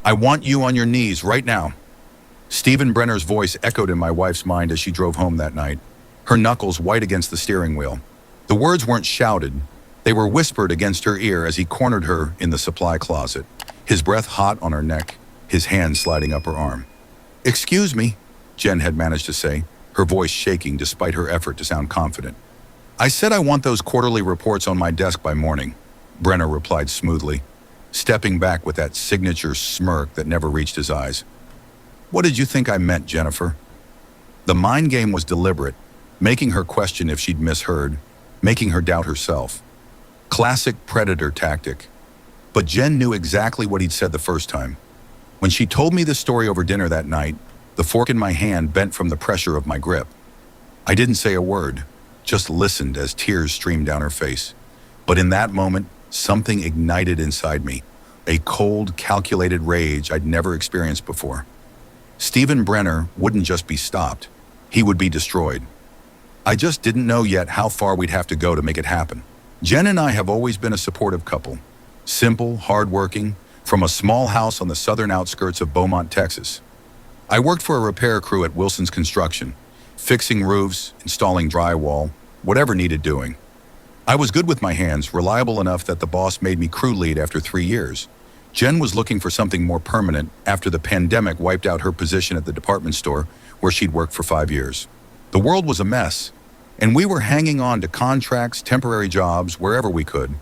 I want you on your knees right now. Stephen Brenner's voice echoed in my wife's mind as she drove home that night, her knuckles white against the steering wheel. The words weren't shouted. They were whispered against her ear as he cornered her in the supply closet, his breath hot on her neck, his hand sliding up her arm. "Excuse me," Jen had managed to say, her voice shaking despite her effort to sound confident. "I said I want those quarterly reports on my desk by morning," Brenner replied smoothly, stepping back with that signature smirk that never reached his eyes. "What did you think I meant, Jennifer?" The mind game was deliberate, making her question if she'd misheard, making her doubt herself. Classic predator tactic. But Jen knew exactly what he'd said the first time. When she told me the story over dinner that night, the fork in my hand bent from the pressure of my grip. I didn't say a word, just listened as tears streamed down her face. But in that moment, something ignited inside me, a cold, calculated rage I'd never experienced before. Stephen Brenner wouldn't just be stopped, he would be destroyed. I just didn't know yet how far we'd have to go to make it happen. Jen and I have always been a supportive couple. Simple, hardworking, from a small house on the southern outskirts of Beaumont, Texas. I worked for a repair crew at Wilson's Construction, fixing roofs, installing drywall, whatever needed doing. I was good with my hands, reliable enough that the boss made me crew lead after 3 years. Jen was looking for something more permanent after the pandemic wiped out her position at the department store where she'd worked for 5 years. The world was a mess, and we were hanging on to contracts, temporary jobs, wherever we could.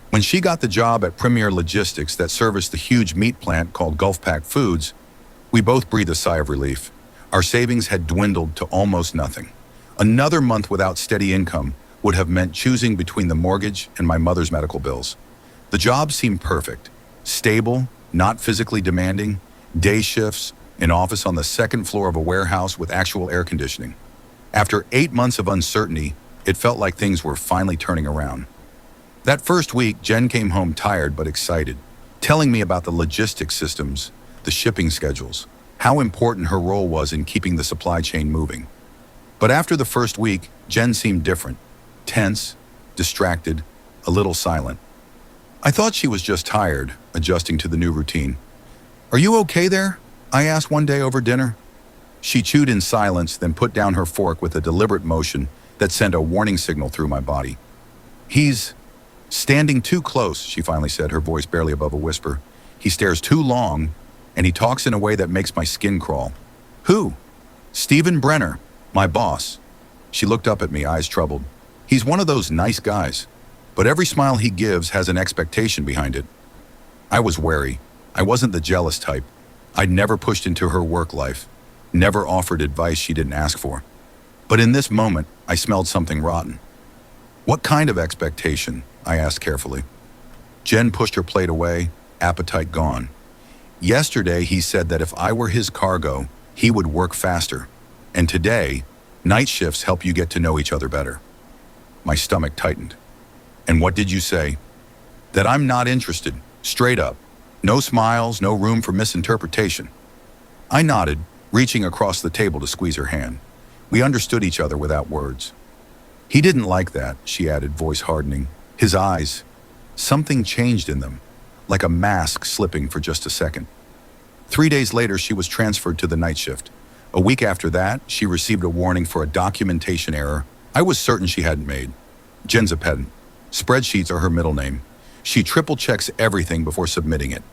When she got the job at Premier Logistics that serviced the huge meat plant called Gulfpack Foods, we both breathed a sigh of relief. Our savings had dwindled to almost nothing. Another month without steady income would have meant choosing between the mortgage and my mother's medical bills. The job seemed perfect. Stable, not physically demanding, day shifts, an office on the second floor of a warehouse with actual air conditioning. After 8 months of uncertainty, it felt like things were finally turning around. That first week, Jen came home tired but excited, telling me about the logistics systems, the shipping schedules, how important her role was in keeping the supply chain moving. But after the first week, Jen seemed different, tense, distracted, a little silent. I thought she was just tired, adjusting to the new routine. "Are you okay there?" I asked one day over dinner. She chewed in silence, then put down her fork with a deliberate motion that sent a warning signal through my body. "He's standing too close," she finally said, her voice barely above a whisper. "He stares too long, and he talks in a way that makes my skin crawl." "Who?" "Stephen Brenner, my boss." She looked up at me, eyes troubled. "He's one of those nice guys, but every smile he gives has an expectation behind it." I was wary. I wasn't the jealous type. I'd never pushed into her work life, never offered advice she didn't ask for. But in this moment, I smelled something rotten. "What kind of expectation?" I asked carefully. Jen pushed her plate away, appetite gone. "Yesterday, he said that if I were his cargo, he would work faster. And today, night shifts help you get to know each other better." My stomach tightened. "And what did you say?" "That I'm not interested, straight up. No smiles, no room for misinterpretation." I nodded, reaching across the table to squeeze her hand. We understood each other without words. "He didn't like that," she added, voice hardening. His eyes, something changed in them, like a mask slipping for just a second. 3 days later, she was transferred to the night shift. A week after that, she received a warning for a documentation error I was certain she hadn't made. Jen's a pedant. Spreadsheets are her middle name. She triple checks everything before submitting it.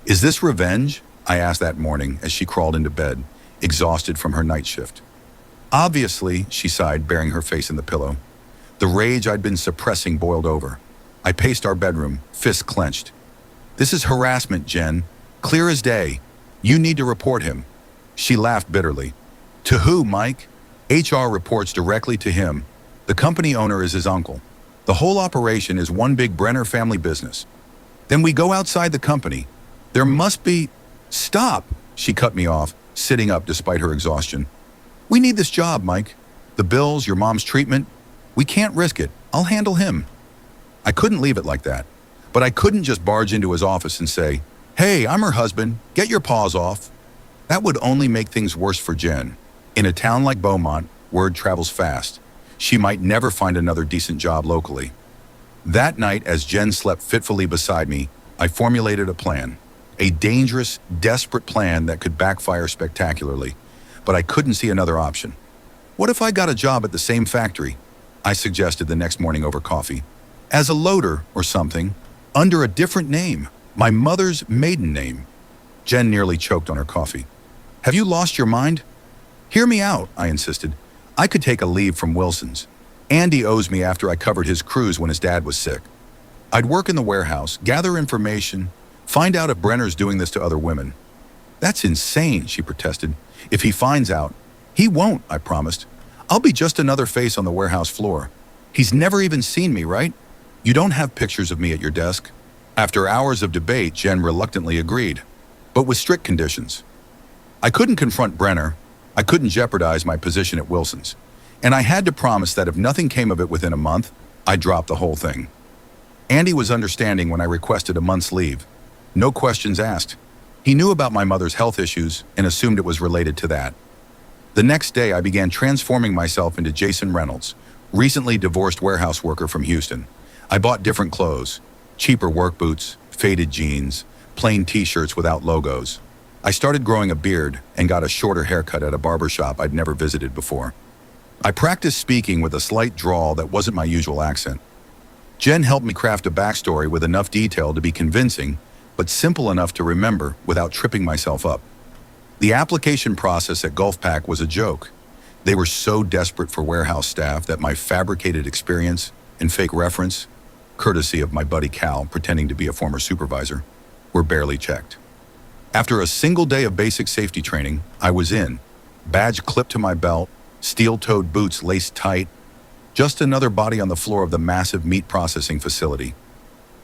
"Is this revenge?" I asked that morning as she crawled into bed, exhausted from her night shift. "Obviously," she sighed, burying her face in the pillow. The rage I'd been suppressing boiled over. I paced our bedroom, fists clenched. "This is harassment, Jen. Clear as day. You need to report him." She laughed bitterly. "To who, Mike?" "HR reports directly to him. The company owner is his uncle. The whole operation is one big Brenner family business. Then we go outside the company. There must be—" "Stop!" She cut me off, sitting up despite her exhaustion. "We need this job, Mike. The bills, your mom's treatment. We can't risk it. I'll handle him." I couldn't leave it like that, but I couldn't just barge into his office and say, "Hey, I'm her husband. Get your paws off." That would only make things worse for Jen. In a town like Beaumont, word travels fast. She might never find another decent job locally. That night, as Jen slept fitfully beside me, I formulated a plan. A dangerous, desperate plan that could backfire spectacularly. But I couldn't see another option. What if I got a job at the same factory? I suggested the next morning over coffee. As a loader or something, under a different name, my mother's maiden name. Jen nearly choked on her coffee. Have you lost your mind? Hear me out, I insisted. I could take a leave from Wilson's. Andy owes me after I covered his cruise when his dad was sick. I'd work in the warehouse, gather information, find out if Brenner's doing this to other women. That's insane, she protested. If he finds out, he won't, I promised. I'll be just another face on the warehouse floor. He's never even seen me, right? You don't have pictures of me at your desk? After hours of debate, Jen reluctantly agreed, but with strict conditions. I couldn't confront Brenner. I couldn't jeopardize my position at Wilson's. And I had to promise that if nothing came of it within a month, I'd drop the whole thing. Andy was understanding when I requested a month's leave. No questions asked. He knew about my mother's health issues and assumed it was related to that. The next day, I began transforming myself into Jason Reynolds, recently divorced warehouse worker from Houston. I bought different clothes, cheaper work boots, faded jeans, plain t-shirts without logos. I started growing a beard and got a shorter haircut at a barbershop I'd never visited before. I practiced speaking with a slight drawl that wasn't my usual accent. Jen helped me craft a backstory with enough detail to be convincing, but simple enough to remember without tripping myself up. The application process at Gulfpack was a joke. They were so desperate for warehouse staff that my fabricated experience and fake reference, courtesy of my buddy Cal pretending to be a former supervisor, were barely checked. After a single day of basic safety training, I was in, badge clipped to my belt, steel-toed boots laced tight, just another body on the floor of the massive meat processing facility.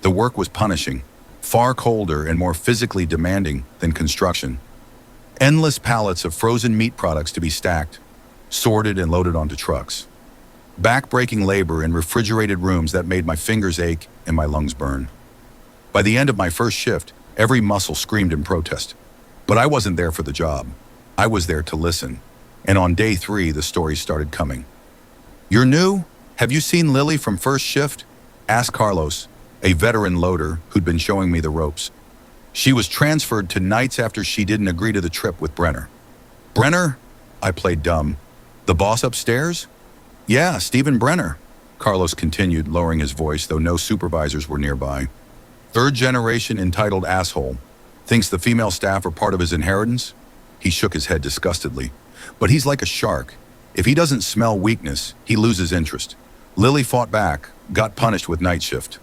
The work was punishing, far colder and more physically demanding than construction. Endless pallets of frozen meat products to be stacked, sorted and loaded onto trucks. Back-breaking labor in refrigerated rooms that made my fingers ache and my lungs burn. By the end of my first shift, every muscle screamed in protest. But I wasn't there for the job. I was there to listen. And on day 3, the stories started coming. "You're new? Have you seen Lily from first shift?" asked Carlos, a veteran loader who'd been showing me the ropes. She was transferred to nights after she didn't agree to the trip with Brenner. "Brenner?" I played dumb. "The boss upstairs?" "Yeah, Stephen Brenner," Carlos continued, lowering his voice, though no supervisors were nearby. "Third generation entitled asshole. Thinks the female staff are part of his inheritance?" He shook his head disgustedly. "But he's like a shark. If he doesn't smell weakness, he loses interest. Lily fought back, got punished with night shift."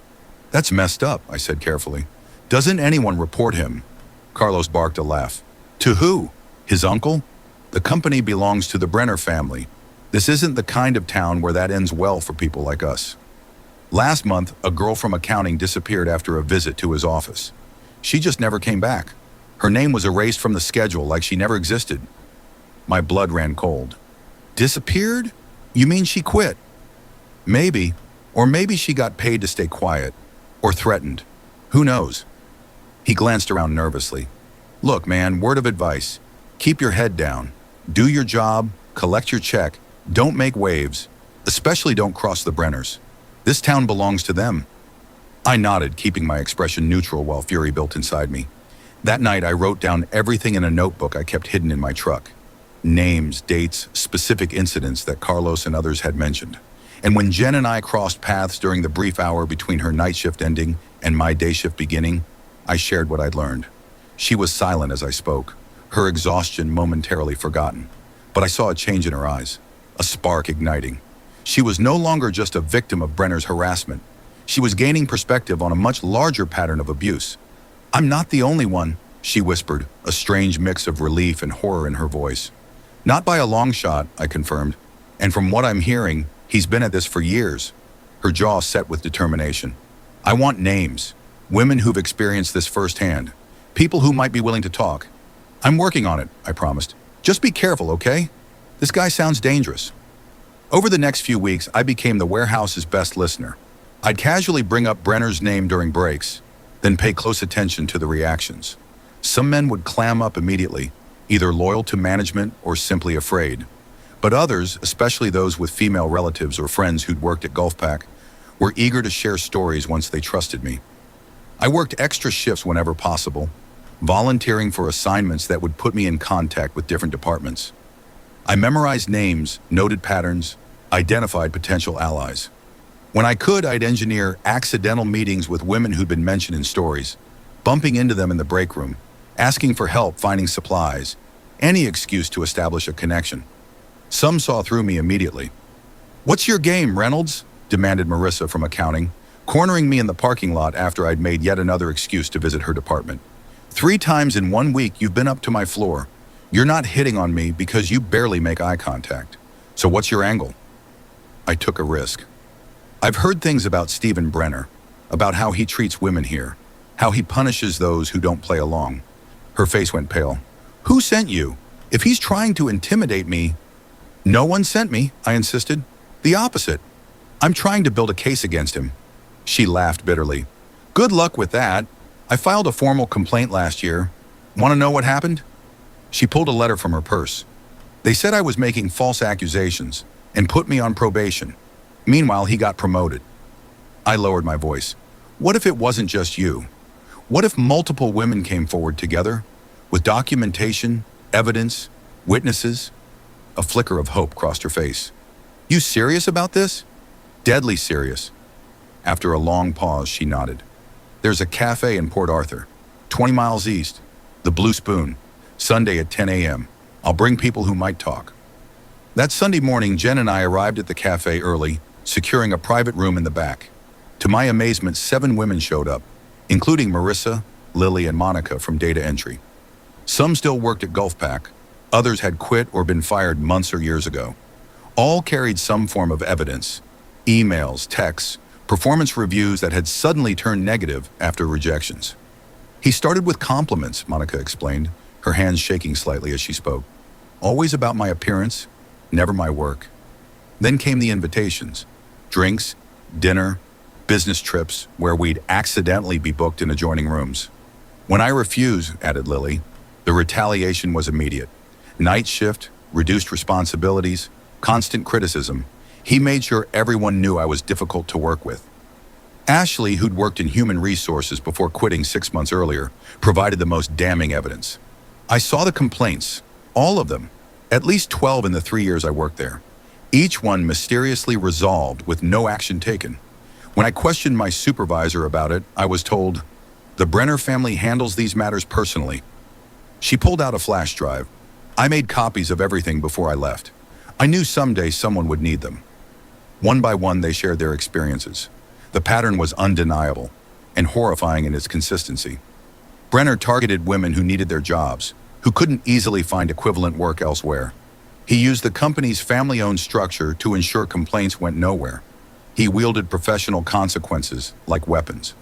"That's messed up," I said carefully. "Doesn't anyone report him?" Carlos barked a laugh. "To who? His uncle? The company belongs to the Brenner family. This isn't the kind of town where that ends well for people like us." Last month, a girl from accounting disappeared after a visit to his office. She just never came back. Her name was erased from the schedule like she never existed. My blood ran cold. "Disappeared? You mean she quit?" "Maybe. Or maybe she got paid to stay quiet. Or threatened. Who knows?" He glanced around nervously. "Look, man, word of advice. Keep your head down. Do your job, collect your check, don't make waves, especially don't cross the Brenners. This town belongs to them." I nodded, keeping my expression neutral while fury built inside me. That night, I wrote down everything in a notebook I kept hidden in my truck. Names, dates, specific incidents that Carlos and others had mentioned. And when Jen and I crossed paths during the brief hour between her night shift ending and my day shift beginning, I shared what I'd learned. She was silent as I spoke, her exhaustion momentarily forgotten. But I saw a change in her eyes, a spark igniting. She was no longer just a victim of Brenner's harassment. She was gaining perspective on a much larger pattern of abuse. "I'm not the only one," she whispered, a strange mix of relief and horror in her voice. "Not by a long shot," I confirmed. "And from what I'm hearing, he's been at this for years." Her jaw set with determination. "I want names. Women who've experienced this firsthand. People who might be willing to talk." "I'm working on it," I promised. "Just be careful, okay? This guy sounds dangerous." Over the next few weeks, I became the warehouse's best listener. I'd casually bring up Brenner's name during breaks, then pay close attention to the reactions. Some men would clam up immediately, either loyal to management or simply afraid. But others, especially those with female relatives or friends who'd worked at Gulfpack, were eager to share stories once they trusted me. I worked extra shifts whenever possible, volunteering for assignments that would put me in contact with different departments. I memorized names, noted patterns, identified potential allies. When I could, I'd engineer accidental meetings with women who'd been mentioned in stories, bumping into them in the break room, asking for help finding supplies, any excuse to establish a connection. Some saw through me immediately. "What's your game, Reynolds?" demanded Marissa from accounting, cornering me in the parking lot after I'd made yet another excuse to visit her department. "3 times in 1 week you've been up to my floor. You're not hitting on me because you barely make eye contact. So what's your angle?" I took a risk. "I've heard things about Stephen Brenner, about how he treats women here, how he punishes those who don't play along." Her face went pale. "Who sent you? If he's trying to intimidate me—" "No one sent me," I insisted. "The opposite. I'm trying to build a case against him." She laughed bitterly. "Good luck with that. I filed a formal complaint last year. Want to know what happened?" She pulled a letter from her purse. "They said I was making false accusations and put me on probation. Meanwhile, he got promoted." I lowered my voice. "What if it wasn't just you? What if multiple women came forward together, with documentation, evidence, witnesses?" A flicker of hope crossed her face. "You serious about this?" "Deadly serious." After a long pause, she nodded. "There's a cafe in Port Arthur, 20 miles east, the Blue Spoon, Sunday at 10 a.m. I'll bring people who might talk." That Sunday morning, Jen and I arrived at the cafe early, securing a private room in the back. To my amazement, 7 women showed up, including Marissa, Lily, and Monica from data entry. Some still worked at Gulfpack, others had quit or been fired months or years ago. All carried some form of evidence, emails, texts, performance reviews that had suddenly turned negative after rejections. "He started with compliments," Monica explained, her hands shaking slightly as she spoke. "Always about my appearance, never my work. Then came the invitations, drinks, dinner, business trips where we'd accidentally be booked in adjoining rooms. When I refused," added Lily, "the retaliation was immediate. Night shift, reduced responsibilities, constant criticism. He made sure everyone knew I was difficult to work with." Ashley, who'd worked in human resources before quitting 6 months earlier, provided the most damning evidence. "I saw the complaints, all of them, at least 12 in the 3 years I worked there. Each one mysteriously resolved with no action taken. When I questioned my supervisor about it, I was told, 'The Brenner family handles these matters personally.'" She pulled out a flash drive. "I made copies of everything before I left. I knew someday someone would need them." One by one, they shared their experiences. The pattern was undeniable and horrifying in its consistency. Brenner targeted women who needed their jobs, who couldn't easily find equivalent work elsewhere. He used the company's family-owned structure to ensure complaints went nowhere. He wielded professional consequences like weapons.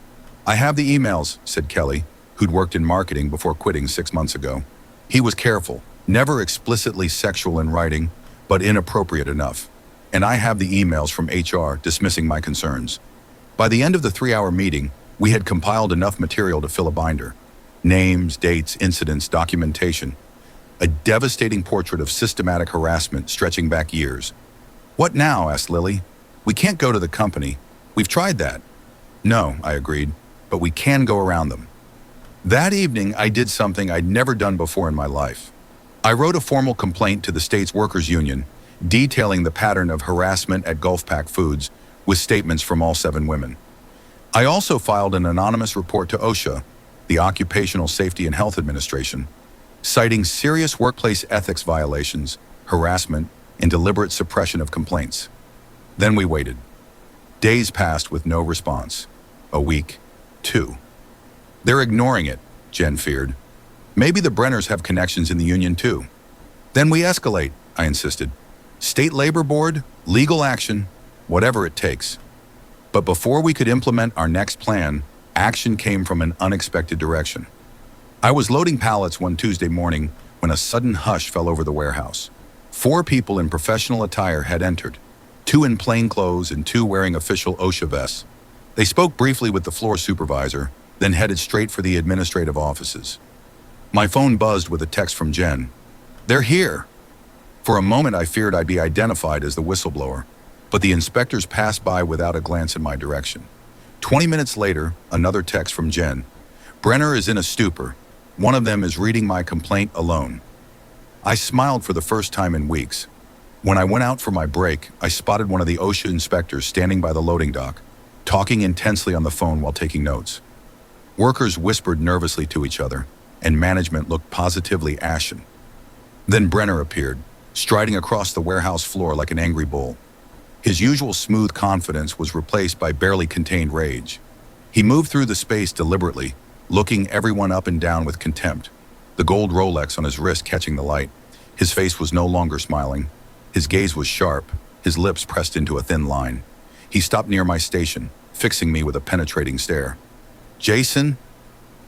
"I have the emails," said Kelly, who'd worked in marketing before quitting 6 months ago. "He was careful, never explicitly sexual in writing, but inappropriate enough. And I have the emails from HR dismissing my concerns." By the end of the 3-hour meeting, we had compiled enough material to fill a binder. Names, dates, incidents, documentation. A devastating portrait of systematic harassment stretching back years. "What now?" asked Lily. "We can't go to the company. We've tried that." "No," I agreed, "but we can go around them." That evening, I did something I'd never done before in my life. I wrote a formal complaint to the state's workers' union, detailing the pattern of harassment at Gulfpack Foods, with statements from all 7 women. I also filed an anonymous report to OSHA, the Occupational Safety and Health Administration, citing serious workplace ethics violations, harassment, and deliberate suppression of complaints. Then we waited. Days passed with no response. A week, 2. "They're ignoring it," Jen feared. "Maybe the Brenners have connections in the union too." "Then we escalate," I insisted. "State labor board, legal action, whatever it takes." But before we could implement our next plan, action came from an unexpected direction. I was loading pallets one Tuesday morning when a sudden hush fell over the warehouse. 4 people in professional attire had entered, 2 in plain clothes and 2 wearing official OSHA vests. They spoke briefly with the floor supervisor, then headed straight for the administrative offices. My phone buzzed with a text from Jen. "They're here." For a moment, I feared I'd be identified as the whistleblower, but the inspectors passed by without a glance in my direction. 20 minutes later, another text from Jen. "Brenner is in a stupor. One of them is reading my complaint alone. I smiled for the first time in weeks. When I went out for my break, I spotted one of the OSHA inspectors standing by the loading dock, talking intensely on the phone while taking notes. Workers whispered nervously to each other, and management looked positively ashen. Then Brenner appeared, striding across the warehouse floor like an angry bull. His usual smooth confidence was replaced by barely contained rage. He moved through the space deliberately, looking everyone up and down with contempt, the gold Rolex on his wrist catching the light. His face was no longer smiling. His gaze was sharp, his lips pressed into a thin line. He stopped near my station, fixing me with a penetrating stare. "Jason?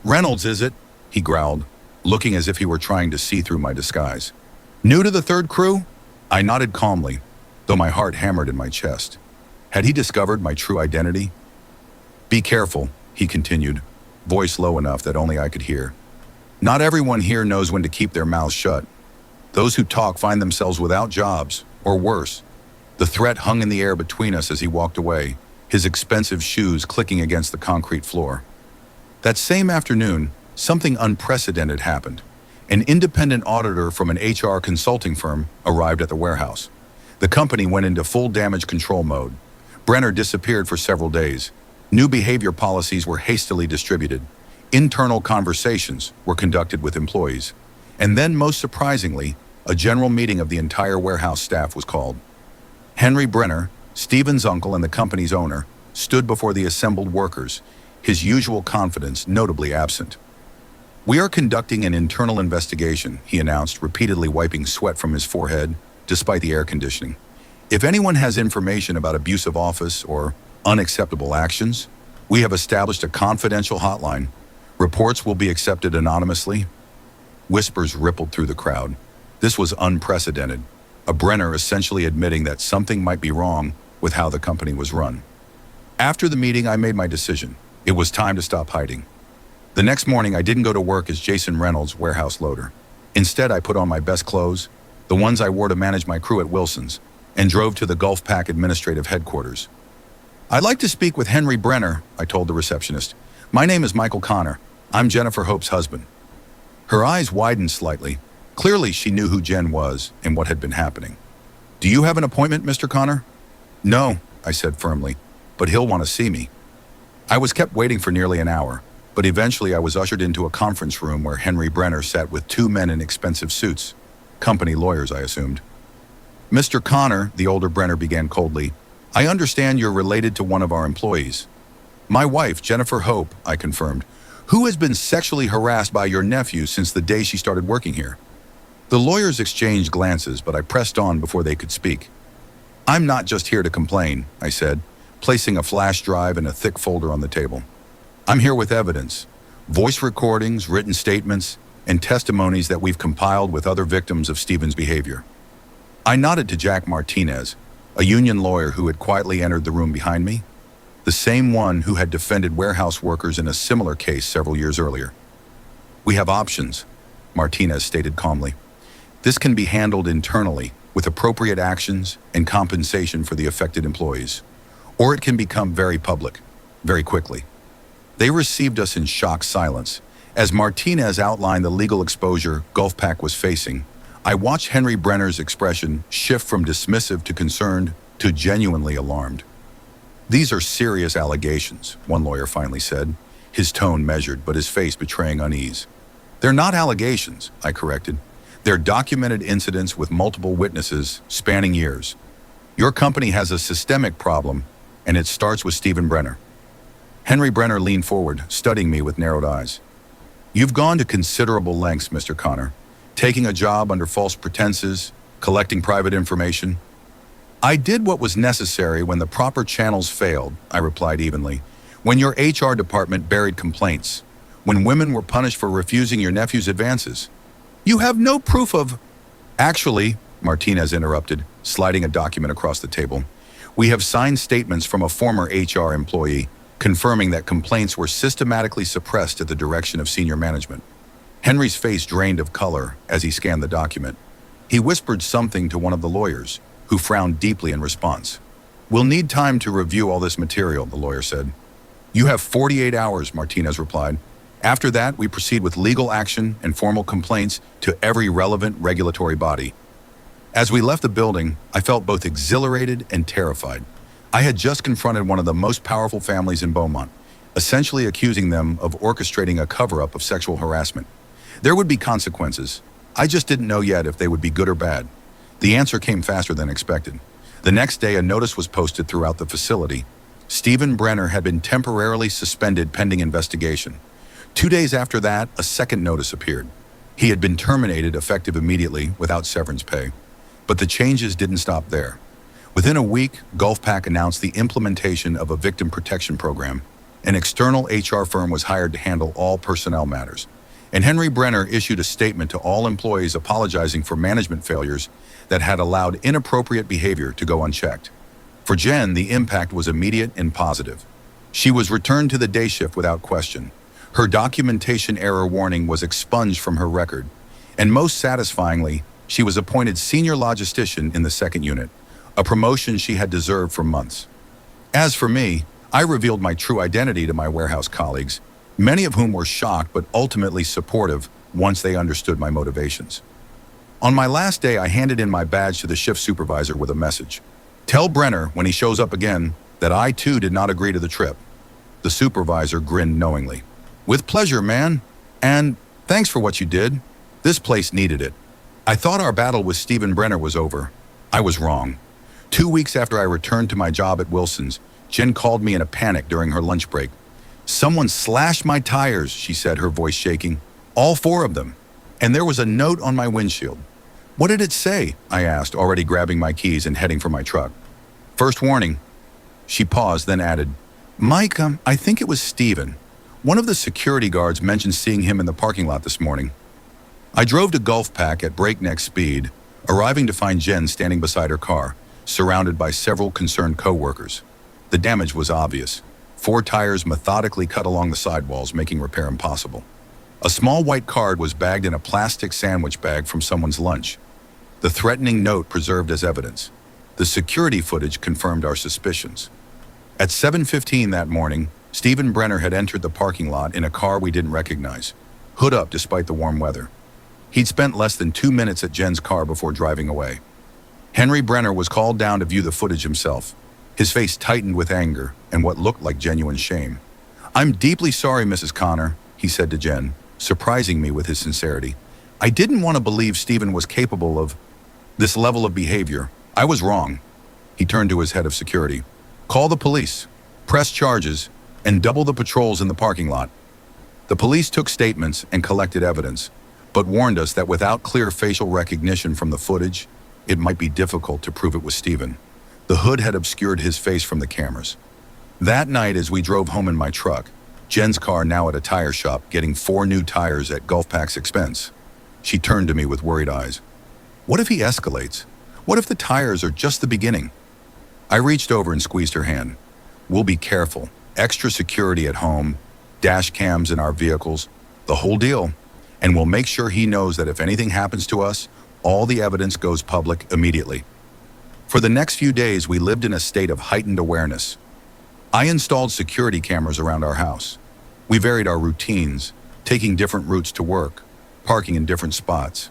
Reynolds, is it?" he growled, looking as if he were trying to see through my disguise. "New to the third crew?" I nodded calmly, though my heart hammered in my chest. Had he discovered my true identity? "Be careful," he continued, voice low enough that only I could hear. "Not everyone here knows when to keep their mouths shut. Those who talk find themselves without jobs, or worse." The threat hung in the air between us as he walked away, his expensive shoes clicking against the concrete floor. That same afternoon, something unprecedented happened. An independent auditor from an HR consulting firm arrived at the warehouse. The company went into full damage control mode. Brenner disappeared for several days. New behavior policies were hastily distributed. Internal conversations were conducted with employees. And then, most surprisingly, a general meeting of the entire warehouse staff was called. Henry Brenner, Stephen's uncle and the company's owner, stood before the assembled workers, his usual confidence notably absent. "We are conducting an internal investigation," he announced, repeatedly wiping sweat from his forehead, despite the air conditioning. "If anyone has information about abuse of office or unacceptable actions, we have established a confidential hotline. Reports will be accepted anonymously." Whispers rippled through the crowd. This was unprecedented. A Brenner essentially admitting that something might be wrong with how the company was run. After the meeting, I made my decision. It was time to stop hiding. The next morning, I didn't go to work as Jason Reynolds, warehouse loader. Instead, I put on my best clothes, the ones I wore to manage my crew at Wilson's, and drove to the Gulf Pack administrative headquarters. "I'd like to speak with Henry Brenner," I told the receptionist. "My name is Michael Connor. I'm Jennifer Hope's husband." Her eyes widened slightly. Clearly, she knew who Jen was and what had been happening. "Do you have an appointment, Mr. Connor?" "No," I said firmly, "but he'll want to see me." I was kept waiting for nearly an hour, but eventually I was ushered into a conference room where Henry Brenner sat with two men in expensive suits. Company lawyers, I assumed. "Mr. Connor," the older Brenner began coldly, "I understand you're related to one of our employees." "My wife, Jennifer Hope," I confirmed, "who has been sexually harassed by your nephew since the day she started working here." The lawyers exchanged glances, but I pressed on before they could speak. "I'm not just here to complain," I said, placing a flash drive and a thick folder on the table. "I'm here with evidence, voice recordings, written statements, and testimonies that we've compiled with other victims of Stephen's behavior." I nodded to Jack Martinez, a union lawyer who had quietly entered the room behind me, the same one who had defended warehouse workers in a similar case several years earlier. "We have options," Martinez stated calmly. "This can be handled internally with appropriate actions and compensation for the affected employees, or it can become very public, very quickly." They received us in shocked silence. As Martinez outlined the legal exposure Gulf Pack was facing, I watched Henry Brenner's expression shift from dismissive to concerned to genuinely alarmed. "These are serious allegations," one lawyer finally said, his tone measured but his face betraying unease. "They're not allegations," I corrected. "They're documented incidents with multiple witnesses spanning years. Your company has a systemic problem, and it starts with Stephen Brenner." Henry Brenner leaned forward, studying me with narrowed eyes. "You've gone to considerable lengths, Mr. Connor, taking a job under false pretenses, collecting private information." "I did what was necessary when the proper channels failed," I replied evenly. "When your HR department buried complaints, when women were punished for refusing your nephew's advances. You have no proof of—" "Actually," Martinez interrupted, sliding a document across the table, "we have signed statements from a former HR employee confirming that complaints were systematically suppressed at the direction of senior management." Henry's face drained of color as he scanned the document. He whispered something to one of the lawyers, who frowned deeply in response. "We'll need time to review all this material," the lawyer said. "You have 48 hours," Martinez replied. After that, we proceed with legal action and formal complaints to every relevant regulatory body. As we left the building, I felt both exhilarated and terrified. I had just confronted one of the most powerful families in Beaumont, essentially accusing them of orchestrating a cover-up of sexual harassment. There would be consequences. I just didn't know yet if they would be good or bad. The answer came faster than expected. The next day, a notice was posted throughout the facility. Stephen Brenner had been temporarily suspended pending investigation. 2 days after that, a second notice appeared. He had been terminated effective immediately without severance pay. But the changes didn't stop there. Within a week, Gulfpac announced the implementation of a victim protection program. An external HR firm was hired to handle all personnel matters. And Henry Brenner issued a statement to all employees apologizing for management failures that had allowed inappropriate behavior to go unchecked. For Jen, the impact was immediate and positive. She was returned to the day shift without question. Her documentation error warning was expunged from her record. And most satisfyingly, she was appointed senior logistician in the second unit, a promotion she had deserved for months. As for me, I revealed my true identity to my warehouse colleagues, many of whom were shocked but ultimately supportive once they understood my motivations. On my last day, I handed in my badge to the shift supervisor with a message. "Tell Brenner when he shows up again that I too did not agree to the trip." The supervisor grinned knowingly. "With pleasure, man. And thanks for what you did. This place needed it." I thought our battle with Stephen Brenner was over. I was wrong. 2 weeks after I returned to my job at Wilson's, Jen called me in a panic during her lunch break. "Someone slashed my tires," she said, her voice shaking. "All 4 of them. And there was a note on my windshield." "What did it say?" I asked, already grabbing my keys and heading for my truck. "First warning." She paused, then added, "Mike, I think it was Stephen. One of the security guards mentioned seeing him in the parking lot this morning." I drove to Gulfpac at breakneck speed, arriving to find Jen standing beside her car, surrounded by several concerned co-workers. The damage was obvious. 4 tires methodically cut along the sidewalls, making repair impossible. A small white card was bagged in a plastic sandwich bag from someone's lunch. The threatening note preserved as evidence. The security footage confirmed our suspicions. At 7:15 that morning, Stephen Brenner had entered the parking lot in a car we didn't recognize, hood up despite the warm weather. He'd spent less than 2 minutes at Jen's car before driving away. Henry Brenner was called down to view the footage himself. His face tightened with anger and what looked like genuine shame. "I'm deeply sorry, Mrs. Connor," he said to Jen, surprising me with his sincerity. "I didn't want to believe Stephen was capable of this level of behavior. I was wrong." He turned to his head of security. "Call the police, press charges, and double the patrols in the parking lot." The police took statements and collected evidence, but warned us that without clear facial recognition from the footage, it might be difficult to prove it was Stephen. The hood had obscured his face from the cameras. That night, as we drove home in my truck, Jen's car now at a tire shop, getting 4 new tires at Gulfpac's expense, she turned to me with worried eyes. "What if he escalates? What if the tires are just the beginning?" I reached over and squeezed her hand. "We'll be careful. Extra security at home, dash cams in our vehicles, the whole deal. And we'll make sure he knows that if anything happens to us, all the evidence goes public immediately." For the next few days, we lived in a state of heightened awareness. I installed security cameras around our house. We varied our routines, taking different routes to work, parking in different spots.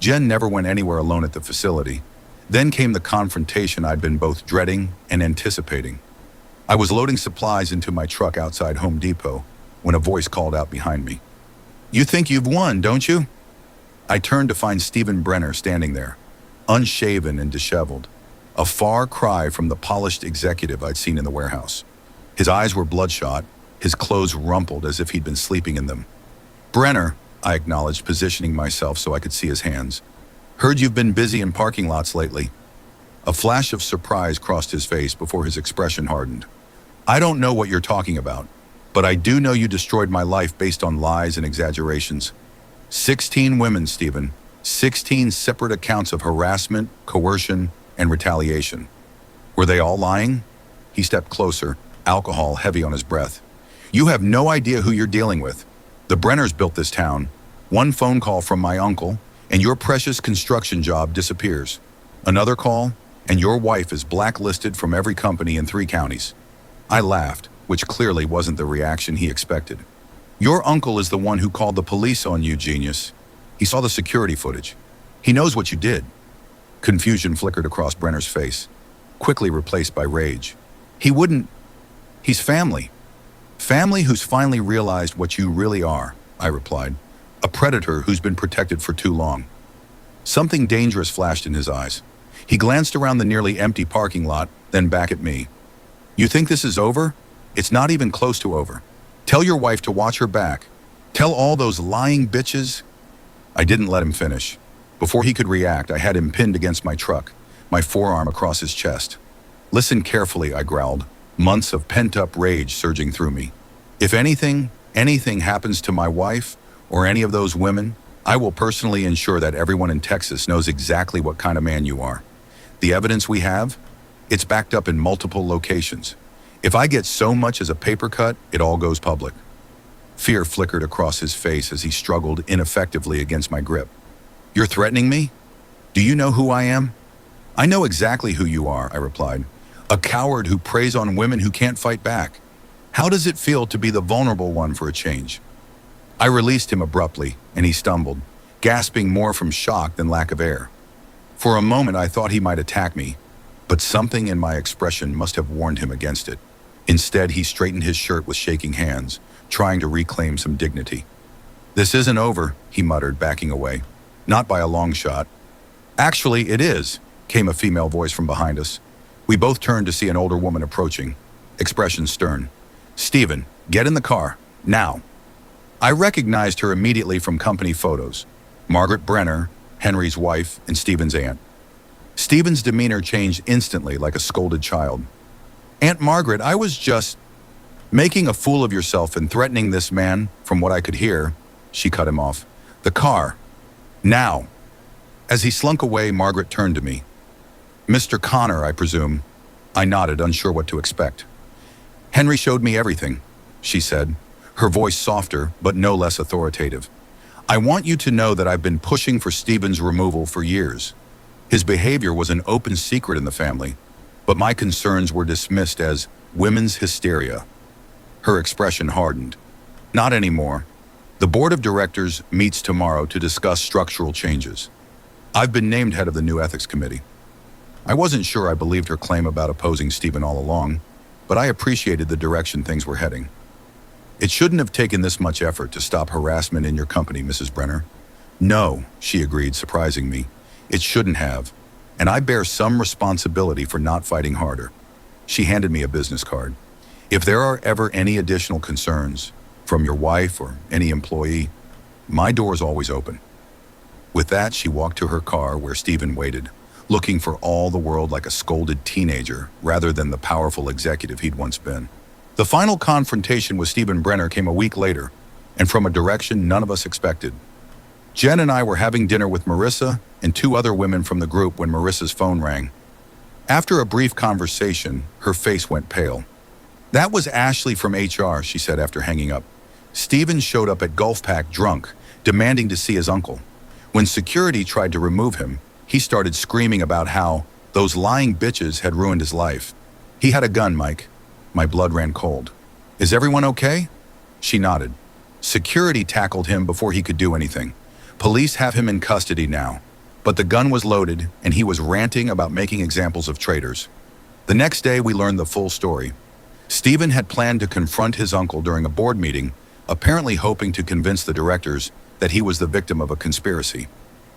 Jen never went anywhere alone at the facility. Then came the confrontation I'd been both dreading and anticipating. I was loading supplies into my truck outside Home Depot when a voice called out behind me. "You think you've won, don't you?" I turned to find Stephen Brenner standing there, unshaven and disheveled, a far cry from the polished executive I'd seen in the warehouse. His eyes were bloodshot, his clothes rumpled as if he'd been sleeping in them. "Brenner," I acknowledged, positioning myself so I could see his hands. "Heard you've been busy in parking lots lately." A flash of surprise crossed his face before his expression hardened. "I don't know what you're talking about, but I do know you destroyed my life based on lies and exaggerations. 16 women, Stephen. 16 separate accounts of harassment, coercion, and retaliation. Were they all lying?" He stepped closer, alcohol heavy on his breath. "You have no idea who you're dealing with. The Brenners built this town. One phone call from my uncle, and your precious construction job disappears. Another call, and your wife is blacklisted from every company in 3 counties. I laughed, which clearly wasn't the reaction he expected. Your uncle is the one who called the police on you, genius. He saw the security footage. He knows what you did. Confusion flickered across Brenner's face, quickly replaced by rage. He wouldn't. He's family. Family who's finally realized what you really are, I replied. A predator who's been protected for too long. Something dangerous flashed in his eyes. He glanced around the nearly empty parking lot, then back at me. You think this is over? It's not even close to over. Tell your wife to watch her back. Tell all those lying bitches. I didn't let him finish. Before he could react, I had him pinned against my truck, my forearm across his chest. Listen carefully, I growled, months of pent-up rage surging through me. If anything happens to my wife or any of those women, I will personally ensure that everyone in Texas knows exactly what kind of man you are. The evidence we have, it's backed up in multiple locations. If I get so much as a paper cut, it all goes public. Fear flickered across his face as he struggled ineffectively against my grip. You're threatening me? Do you know who I am? I know exactly who you are, I replied. A coward who preys on women who can't fight back. How does it feel to be the vulnerable one for a change? I released him abruptly, and he stumbled, gasping more from shock than lack of air. For a moment, I thought he might attack me, but something in my expression must have warned him against it. Instead, he straightened his shirt with shaking hands, trying to reclaim some dignity. This isn't over, he muttered, backing away. Not by a long shot. Actually, it is, came a female voice from behind us. We both turned to see an older woman approaching, expression stern. Stephen, get in the car, now. I recognized her immediately from company photos. Margaret Brenner, Henry's wife, and Stephen's aunt. Stephen's demeanor changed instantly like a scolded child. Aunt Margaret, I was just making a fool of yourself and threatening this man, from what I could hear. She cut him off. The car. Now. As he slunk away, Margaret turned to me. Mr. Connor, I presume. I nodded, unsure what to expect. Henry showed me everything, she said, her voice softer but no less authoritative. I want you to know that I've been pushing for Stephen's removal for years. His behavior was an open secret in the family, but my concerns were dismissed as women's hysteria. Her expression hardened. Not anymore. The board of directors meets tomorrow to discuss structural changes. I've been named head of the new ethics committee. I wasn't sure I believed her claim about opposing Stephen all along, but I appreciated the direction things were heading. It shouldn't have taken this much effort to stop harassment in your company, Mrs. Brenner. No, she agreed, surprising me. It shouldn't have, and I bear some responsibility for not fighting harder. She handed me a business card. If there are ever any additional concerns from your wife or any employee, my door is always open. With that, she walked to her car where Stephen waited, looking for all the world like a scolded teenager rather than the powerful executive he'd once been. The final confrontation with Stephen Brenner came a week later, and from a direction none of us expected. Jen and I were having dinner with Marissa and two other women from the group when Marissa's phone rang. After a brief conversation, her face went pale. That was Ashley from HR, she said after hanging up. Stephen showed up at Gulfpack drunk, demanding to see his uncle. When security tried to remove him, he started screaming about how those lying bitches had ruined his life. He had a gun, Mike. My blood ran cold. Is everyone okay? She nodded. Security tackled him before he could do anything. Police have him in custody now. But the gun was loaded, and he was ranting about making examples of traitors. The next day, we learned the full story. Stephen had planned to confront his uncle during a board meeting, apparently hoping to convince the directors that he was the victim of a conspiracy.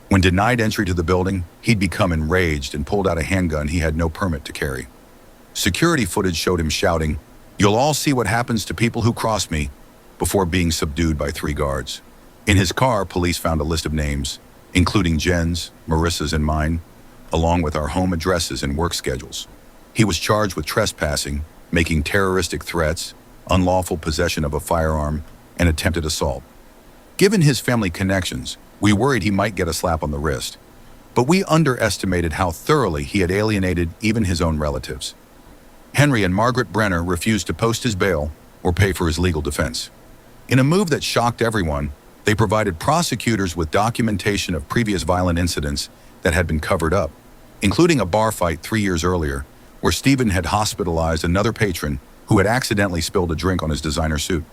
When denied entry to the building, he'd become enraged and pulled out a handgun he had no permit to carry. Security footage showed him shouting, "You'll all see what happens to people who cross me," before being subdued by 3 guards. In his car, police found a list of names, including Jen's, Marissa's, and mine, along with our home addresses and work schedules. He was charged with trespassing, making terroristic threats, unlawful possession of a firearm, and attempted assault. Given his family connections, we worried he might get a slap on the wrist, but we underestimated how thoroughly he had alienated even his own relatives. Henry and Margaret Brenner refused to post his bail or pay for his legal defense. In a move that shocked everyone, they provided prosecutors with documentation of previous violent incidents that had been covered up, including a bar fight 3 years earlier, where Stephen had hospitalized another patron who had accidentally spilled a drink on his designer suit.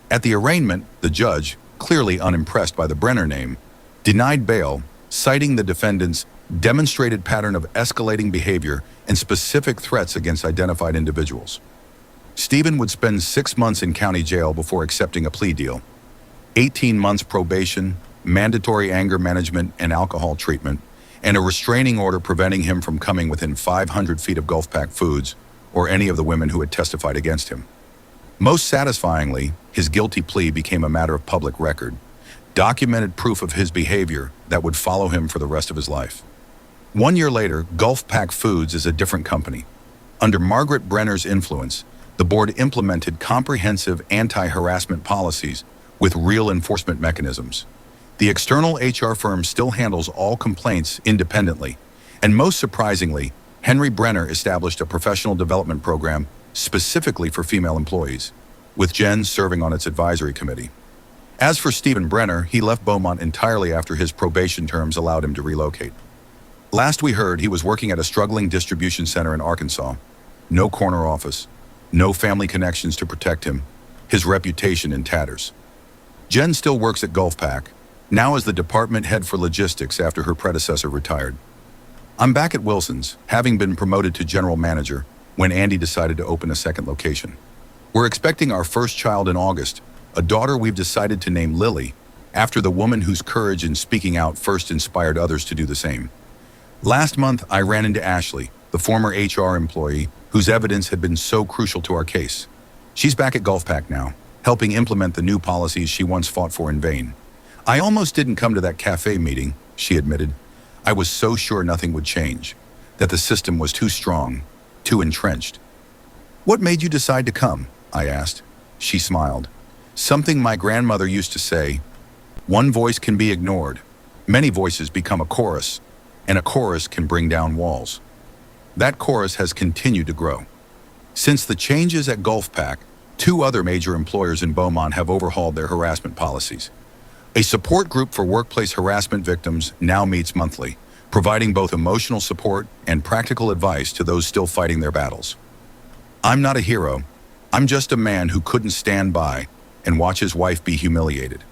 At the arraignment, the judge, clearly unimpressed by the Brenner name, denied bail, citing the defendant's demonstrated pattern of escalating behavior and specific threats against identified individuals. Stephen would spend 6 months in county jail before accepting a plea deal. 18 months probation, mandatory anger management and alcohol treatment, and a restraining order preventing him from coming within 500 feet of Gulfpack Foods or any of the women who had testified against him. Most satisfyingly, his guilty plea became a matter of public record, documented proof of his behavior that would follow him for the rest of his life. 1 year later, Gulfpack Foods is a different company. Under Margaret Brenner's influence, the board implemented comprehensive anti-harassment policies with real enforcement mechanisms. The external HR firm still handles all complaints independently, and most surprisingly, Henry Brenner established a professional development program specifically for female employees, with Jen serving on its advisory committee. As for Stephen Brenner, he left Beaumont entirely after his probation terms allowed him to relocate. Last we heard, he was working at a struggling distribution center in Arkansas. No corner office, no family connections to protect him, his reputation in tatters. Jen still works at Gulfpack, now as the department head for logistics after her predecessor retired. I'm back at Wilson's, having been promoted to general manager, when Andy decided to open a second location. We're expecting our first child in August, a daughter we've decided to name Lily, after the woman whose courage in speaking out first inspired others to do the same. Last month, I ran into Ashley, the former HR employee, whose evidence had been so crucial to our case. She's back at Gulfpack now, helping implement the new policies she once fought for in vain. I almost didn't come to that cafe meeting, she admitted. I was so sure nothing would change, that the system was too strong, too entrenched. What made you decide to come? I asked. She smiled. Something my grandmother used to say, one voice can be ignored, many voices become a chorus, and a chorus can bring down walls. That chorus has continued to grow. Since the changes at Gulfpack, 2 other major employers in Beaumont have overhauled their harassment policies. A support group for workplace harassment victims now meets monthly, providing both emotional support and practical advice to those still fighting their battles. I'm not a hero. I'm just a man who couldn't stand by and watch his wife be humiliated.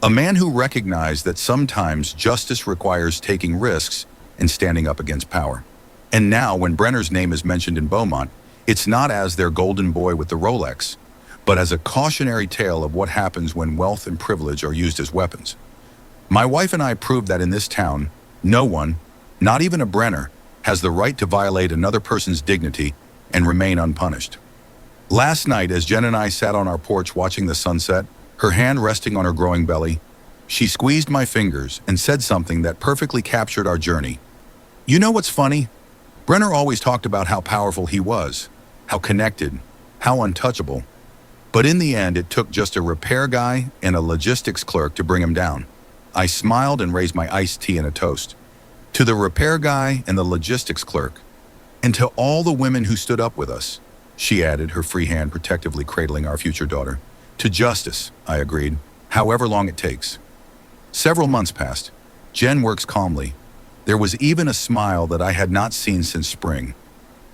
A man who recognized that sometimes justice requires taking risks and standing up against power. And now, when Brenner's name is mentioned in Beaumont, it's not as their golden boy with the Rolex, but as a cautionary tale of what happens when wealth and privilege are used as weapons. My wife and I proved that in this town, no one, not even a Brenner, has the right to violate another person's dignity and remain unpunished. Last night, as Jen and I sat on our porch watching the sunset, her hand resting on her growing belly, she squeezed my fingers and said something that perfectly captured our journey. You know what's funny? Brenner always talked about how powerful he was, how connected, how untouchable. But in the end, it took just a repair guy and a logistics clerk to bring him down. I smiled and raised my iced tea and a toast. To the repair guy and the logistics clerk, and to all the women who stood up with us, she added, her free hand protectively cradling our future daughter. To justice, I agreed, however long it takes. Several months passed. Jen works calmly. There was even a smile that I had not seen since spring.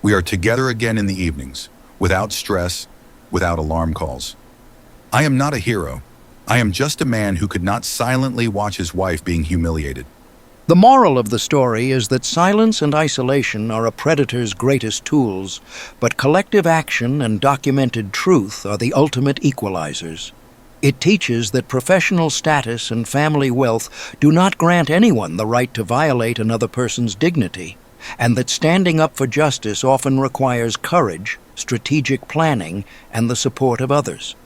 We are together again in the evenings, without stress, without alarm calls. I am not a hero. I am just a man who could not silently watch his wife being humiliated. The moral of the story is that silence and isolation are a predator's greatest tools, but collective action and documented truth are the ultimate equalizers. It teaches that professional status and family wealth do not grant anyone the right to violate another person's dignity, and that standing up for justice often requires courage, strategic planning, and the support of others.